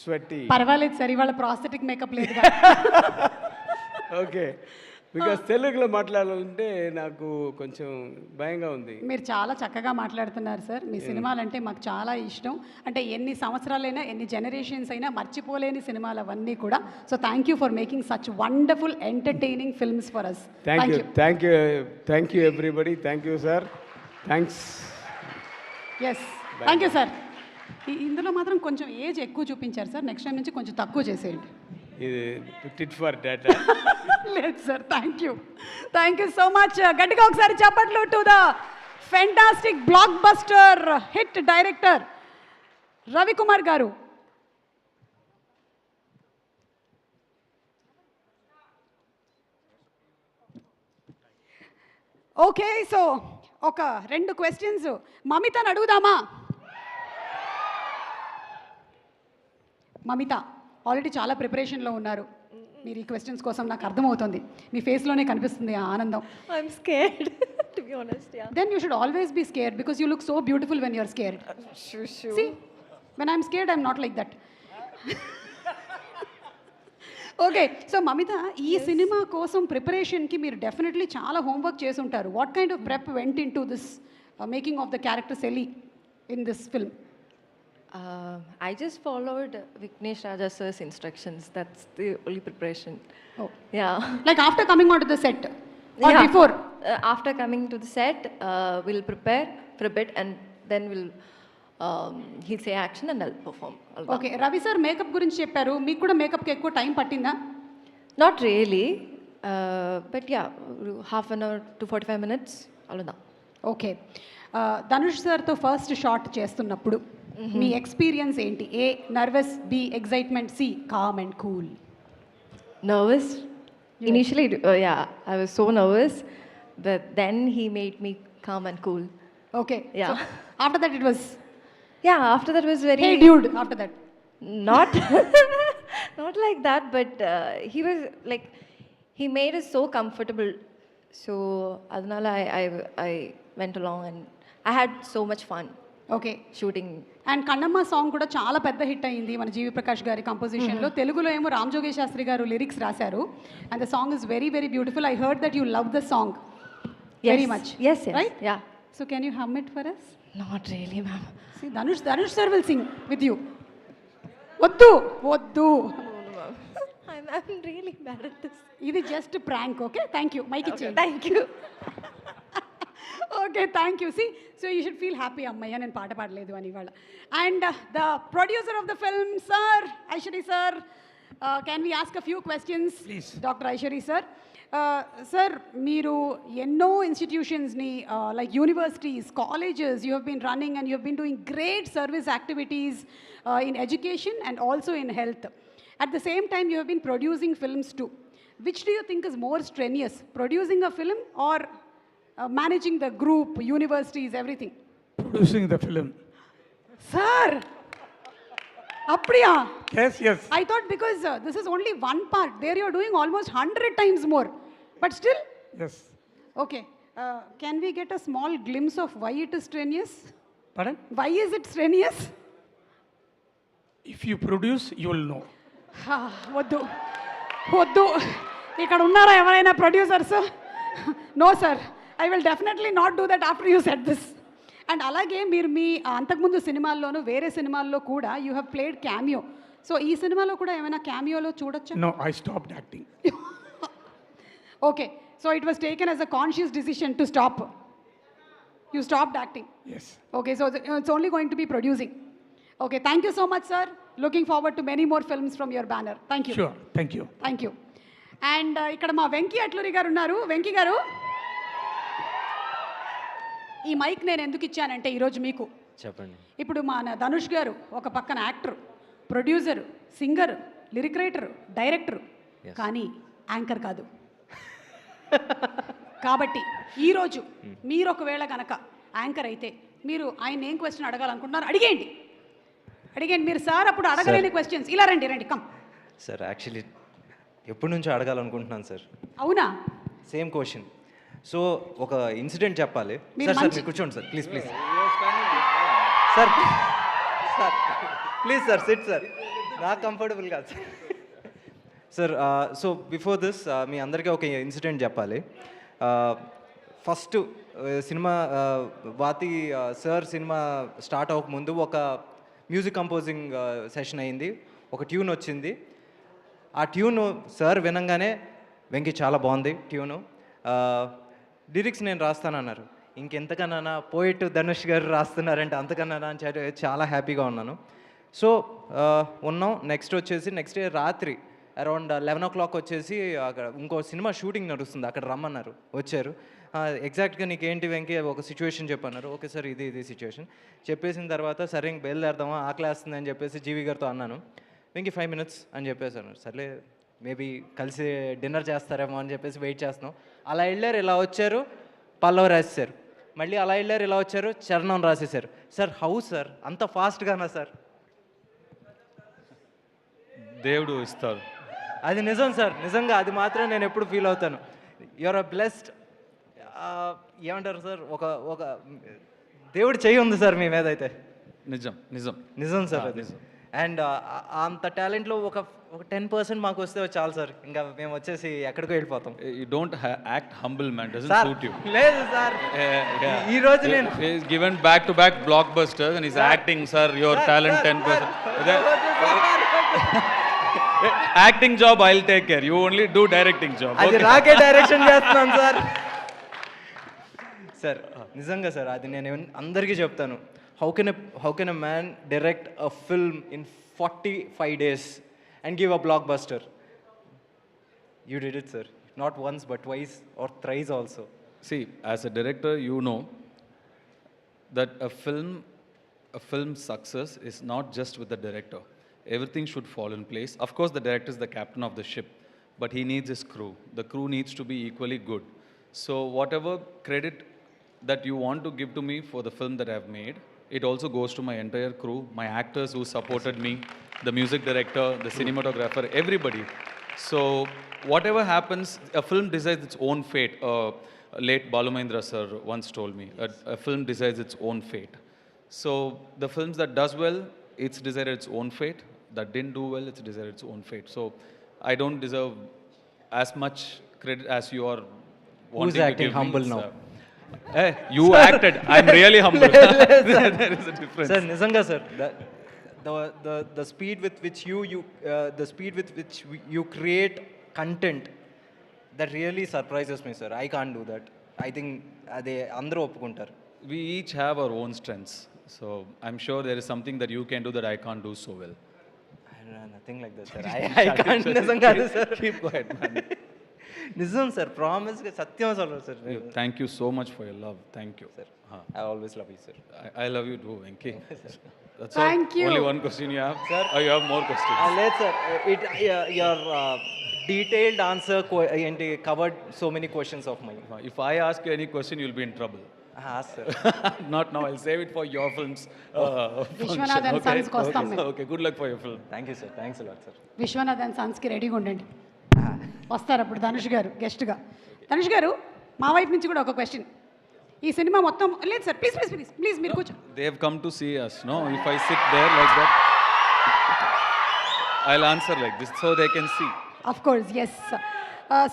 స్వెట్టి. పర్వాలేదు సార్, ఇవాళ prosthetic makeup లేదు. ఓకే, బికాస్ తెలుగులో మాట్లాడాలంటే నాకు కొంచెం భయంగా ఉంది. మీరు చాలా చక్కగా మాట్లాడుతున్నారు సార్. మీ సినిమాలంటే మాకు చాలా ఇష్టం. అంటే ఎన్ని సంవత్సరాలైనా, ఎన్ని జనరేషన్స్ అయినా మర్చిపోలేని సినిమాలు అవన్నీ కూడా. So thank you for making such wonderful entertaining films for us. Thank you everybody. Thank you sir. Thanks. Yes, thank you sir. ఇందులో మాత్రం కొంచెం ఏజ్ ఎక్కువ చూపించారు సార్. నెక్స్ట్ టైం నుంచి కొంచెం తక్కువ చేసేయండి. ఇది టిట్ ఫర్ డేటా. లేదు sir, thank you so much. గట్టిగా ఒకసారి చెప్పట్లు to the fantastic blockbuster hit director Ravikumar garu. Okay, so ఒక 2 క్వశ్చన్స్ మమితని అడుగుదామా? మమిత ఆల్రెడీ చాలా ప్రిపరేషన్లో ఉన్నారు. మీరు ఈ క్వశ్చన్స్ కోసం నాకు అర్థమవుతుంది. మీ ఫేస్లోనే కనిపిస్తుంది ఆ ఆనందం. I'm scared, to be honest, yeah. Then you should always be scared because you look so beautiful when you're scared. Shoo. See, when I'm scared, I'm not like that. Okay, so Mamitha, ఈ సినిమా కోసం ప్రిపరేషన్కి మీరు definitely చాలా homework చేసి ఉంటారు. What kind of prep went in to this making of the character సెలి in this film? I just followed Vignesh Raja sir's instructions. That's the only preparation. Oh. Yeah. Like after coming onto the set or Yeah. before? After coming to the set, we'll prepare for a bit and then he'll say action and I'll perform. Okay, Ravi sir makeup గురించి చెప్పారు. మీకు కూడా మేకప్కి ఎక్కువ time పట్టిందా? Not really, but yeah, half an hour to 45 minutes. Aludha. Okay, Dhanush సార్తో first shot చేస్తున్నప్పుడు మీ experience ఏంటి? A nervous, B excitement, C calm and cool. Nervous. Initially, yeah, I was so nervous, but then he made me calm and cool. Okay, Yeah. After that it was Yeah, after that was very... hey dude. After that Not not like that, but he was like, he made us so comfortable. So adnala I went along and I had so much fun okay. shooting. And Kannamma song కూడా చాలా పెద్ద hit అయింది మన జీవి ప్రకాష్ గారి కంపోజిషన్లో. తెలుగులో ఏమో రామ్ జోగేష్ శాస్త్రి గారు lyrics రాశారు. And the song is very very beautiful. I heard that you love the song very much. Yes, right? yeah. So can you hum it for us? Not really, ma'am. See, Dhanush sir will sing with you. వద్దు. I'm really bad at this. ఇది just prank. Okay, thank you. Mike ఇచ్చేయండి. Thank you. Okay, thank you. See, so you should feel happy అమ్మయ్య నేను పాట పాడలేదు అని ఇవాళ. And the producer of the film sir, Aishwari sir, can we ask a few questions? Doctor Aishwari sir. Sir, మీరు ఎన్నో ఇన్స్టిట్యూషన్స్ని like universities, colleges you have been running and you have been doing great service activities in education and also in health. At the same time, you have been producing films too. Which do you think is more strenuous, producing a film or managing the group, universities, everything? Producing the film. Sir, appriya? Yes. I thought because this is only one part. There you are doing almost 100 times more. But still? Yes. Okay. Can we get a small glimpse of why it is strenuous? Pardon? Why is it strenuous? If you produce, you will know. వద్దు. ఇక్కడ ఉన్నారా ఎవరైనా producers? No sir, I will definitely not do that after you set this. And అలాగే మీరు మీ అంతకుముందు సినిమాల్లోనూ వేరే సినిమాల్లో కూడా you have played cameo. So ఈ సినిమాలో కూడా ఏమైనా క్యామియోలో చూడొచ్చా? No, I stopped acting. Okay, so it was taken as a conscious decision to stop. You stopped acting. Yes. Okay, so it's only going to be producing. Okay, thank you so much, sir. Looking forward to many more films from your banner. Thank you. Sure. Thank you. Thank you. And ఇక్కడ మా వెంకీ అట్లూరి గారు ఉన్నారు. వెంకీ గారు, ఈ mic నేను ఎందుకు ఇచ్చానంటే ఈరోజు మీకు చెప్పండి. ఇప్పుడు మన ధనుష్ గారు ఒక పక్కన actor, producer, singer, lyric writer, director, కానీ యాంకర్ కాదు. కాబట్టి ఈరోజు మీరు ఒకవేళ కనుక యాంకర్ అయితే మీరు ఆయన ఏం క్వశ్చన్ అడగాలనుకుంటున్నారు అడిగేయండి. మీరు సార్ అప్పుడు అడగలేని క్వశ్చన్స్ ఇలా రండి కమ్. సార్, యాక్చువల్లీ ఎప్పటి నుంచో అడగాలనుకుంటున్నాను సార్. అవునా? Same question. సో ఒక ఇన్సిడెంట్ చెప్పాలి. మీరు సార్ మీరు కూర్చోండి sir, please sir please sir sit sir. నాకు కంఫర్టబుల్ కాదు సార్. సో బిఫోర్ దిస్ మీ అందరికీ ఒక ఇన్సిడెంట్ చెప్పాలి. First cinema Vaathi sir cinema start అవ్వకముందు ఒక మ్యూజిక్ కంపోజింగ్ సెషన్ అయింది. ఒక ట్యూన్ వచ్చింది. ఆ ట్యూను సార్ వినంగానే వెంకీ చాలా బాగుంది ట్యూను, లిరిక్స్ నేను రాస్తానన్నారు. ఇంకెంతకన్నా పోయిట్ ధనుష్ గారు రాస్తున్నారంటే అంతకన్నా అని చాలా హ్యాపీగా ఉన్నాను. సో ఉన్నాం. నెక్స్ట్ డే రాత్రి అరౌండ్ 11 o'clock వచ్చేసి అక్కడ ఇంకో సినిమా షూటింగ్ నడుస్తుంది, అక్కడ రమ్మన్నారు. వచ్చారు. ఎగ్జాక్ట్గా నీకేంటి వెంకీ ఒక సిచ్యువేషన్ చెప్పన్నారు. ఓకే సార్ ఇది సిచ్యువేషన్ చెప్పేసిన తర్వాత సరే ఇంక బయలుదేరదామా ఆకలేస్తుంది అని చెప్పేసి జీవి గారితో అన్నాను. వెంకీ 5 minutes అని చెప్పేసాను. సర్లే మేబీ కలిసి డిన్నర్ చేస్తారేమో అని చెప్పేసి వెయిట్ చేస్తున్నాం. అలా వెళ్ళారు, ఇలా వచ్చారు, పల్లవి రాసేశారు. మళ్ళీ అలా వెళ్ళారు, ఇలా వచ్చారు, చరణం రాసేశారు. సార్ హౌ సార్ అంత ఫాస్ట్గానా సార్? దేవుడు ఇస్తారు. అది నిజం సార్, నిజంగా అది మాత్రం నేను ఎప్పుడు ఫీల్ అవుతాను. యువర్ అ బ్లెస్డ్, ఏమంటారు సార్, ఒక దేవుడు చెయ్యి ఉంది సార్ మీ మీద అయితే. నిజం నిజం నిజం సార్ అది. అండ్ అంత టాలెంట్లో ఒక 10% మాకు వస్తే చాలు సార్, ఇంకా మేము వచ్చేసి ఎక్కడికో వెళ్ళిపోతాం. You don't act humble man, doesn't sir suit you. లేదు సార్, ఈ రోజు నేను given back to back black busters and is acting sir. Your talent 10%. Acting job I will take care, you only do directing job. అది రాకే direction చేస్తున్నాను sir. Sir నిజంగా sir అది నేను అందరికీ చెప్తాను. How can a man direct a film in 45 days and give a blockbuster? You did it, sir. Not once but twice or thrice also. See, as a director, you know that a film's success is not just with the director. Everything should fall in place. Of course, the director is the captain of the ship, but he needs his crew. The crew needs to be equally good. So whatever credit that you want to give to me for the film that I've made, it also goes to my entire crew, my actors who supported me, the music director, the cinematographer, everybody. So whatever happens, a film decides its own fate. Late Balumendra sir once told me, a film decides its own fate. So the films that does well, it's decided its own fate. That didn't do well, it's decided its own fate. So I don't deserve as much credit as you are wanting to acting give humble me. now? Hey, you acted. I'm really humble. There is a difference. Sir, nizanga sir, the speed with which you create content, that really surprises me, sir. I can't do that. I think ade andaru oppukuntaru. We each have our own strengths. So I'm sure there is something that you can do that I can't do so well. Nothing like that, sir. I can't. Nizanga sir. Keep quiet, man. Nizam sir, promise ga satyam sollu sir. Thank you so much for your love. Thank you. Sir, I always love you, sir. I love you too, Venki. That's Thank all. you. Only one question you have? Sir? Or you have more questions? Let's sir, your detailed answer covered so many questions of mine. If I ask you any question, you'll be in trouble. Sir. Not now. I'll save it for your film's Vishwanath and Sons కి వస్తాం మేము. Okay, good luck for your film. Thank you, sir. Thanks a lot, sir. Vishwanath and సన్స్కి రెడీగా ఉండండి. వస్తారు అప్పుడు ధనుష్ గారు గెస్ట్గా. ధనుష్ గారు మా వైపు నుంచి కూడా ఒక క్వశ్చన్. ఈ సినిమా మొత్తం లేదు sir, please please please please మీరు కూర్చో. They have come to see us, no? If I sit there like that, I'll answer like this so they can see. Of course, yes.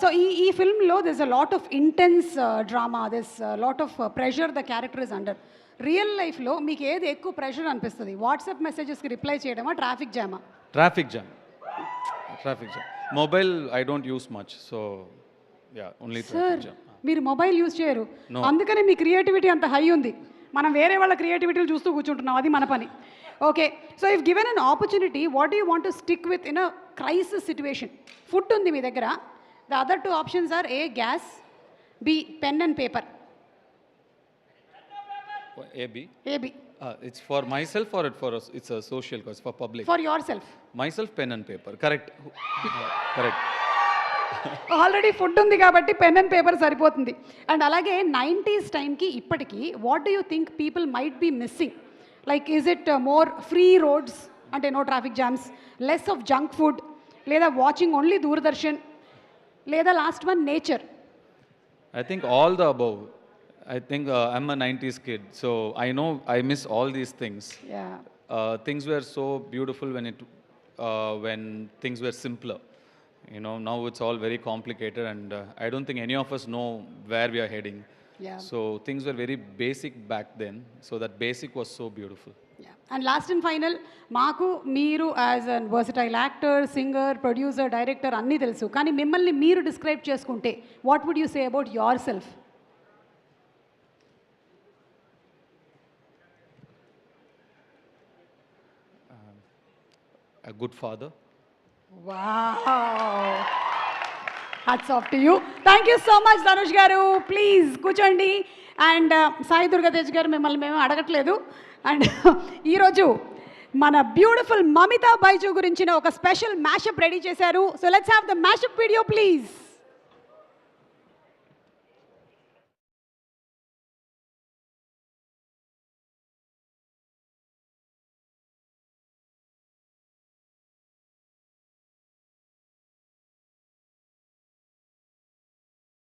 So ఈ ఫిల్మ్లో there's a lot of intense drama, there's a lot of pressure the character is under. Real లైఫ్లో మీకు ఏది ఎక్కువ pressure అనిపిస్తుంది? WhatsApp మెసేజెస్కి reply చేయడమా, traffic Jama? Traffic jam. Mobile, I don't use much. So, yeah, only sir traffic jam. మీరు mobile use చేయరు, No. అందుకనే మీ creativity అంత హై ఉంది. మనం వేరే వాళ్ళ క్రియేటివిటీలు చూస్తూ కూర్చుంటున్నాం, అది మన పని. Okay, so if given an opportunity, what do you want to stick with in a crisis situation? Food ఉంది మీ దగ్గర. The other two options are A gas, B pen and paper. AB? ఏబి It's for myself or it's a social cause, for public? For yourself. Myself, pen and paper. Correct. Correct. Already food ఉంది కాబట్టి pen and paper సరిపోతుంది. And అలాగే 90s టైంకి ఇప్పటికీ what do you think people might be missing? Like is it more free roads, అంటే no traffic jams, less of junk food, లేదా watching only Doordarshan, లేదా last one nature? I think all the above. I think I'm a 90s kid, so I know I miss all these things. Yeah Things were so beautiful when things were simpler. You know, now it's all very complicated, and I don't think any of us know where we are heading. Yeah. So things were very basic back then. So that basic was so beautiful. And last and final, మాకు మీరు as an versatile actor, singer, producer, director అన్నీ తెలుసు, కానీ మిమ్మల్ని మీరు describe చేసుకుంటే what would you say about yourself? A good father. Wow, hats off to you. Thank you so much Dhanush గారు. Please కూర్చోండి. అండ్ సాయి దుర్గాతేజ్ గారు, మిమ్మల్ని మేము అడగట్లేదు. అండ్ ఈరోజు మన బ్యూటిఫుల్ మమితా బైజు గురించిన ఒక స్పెషల్ మ్యాషప్ రెడీ చేశారు. So let's have the mashup video please.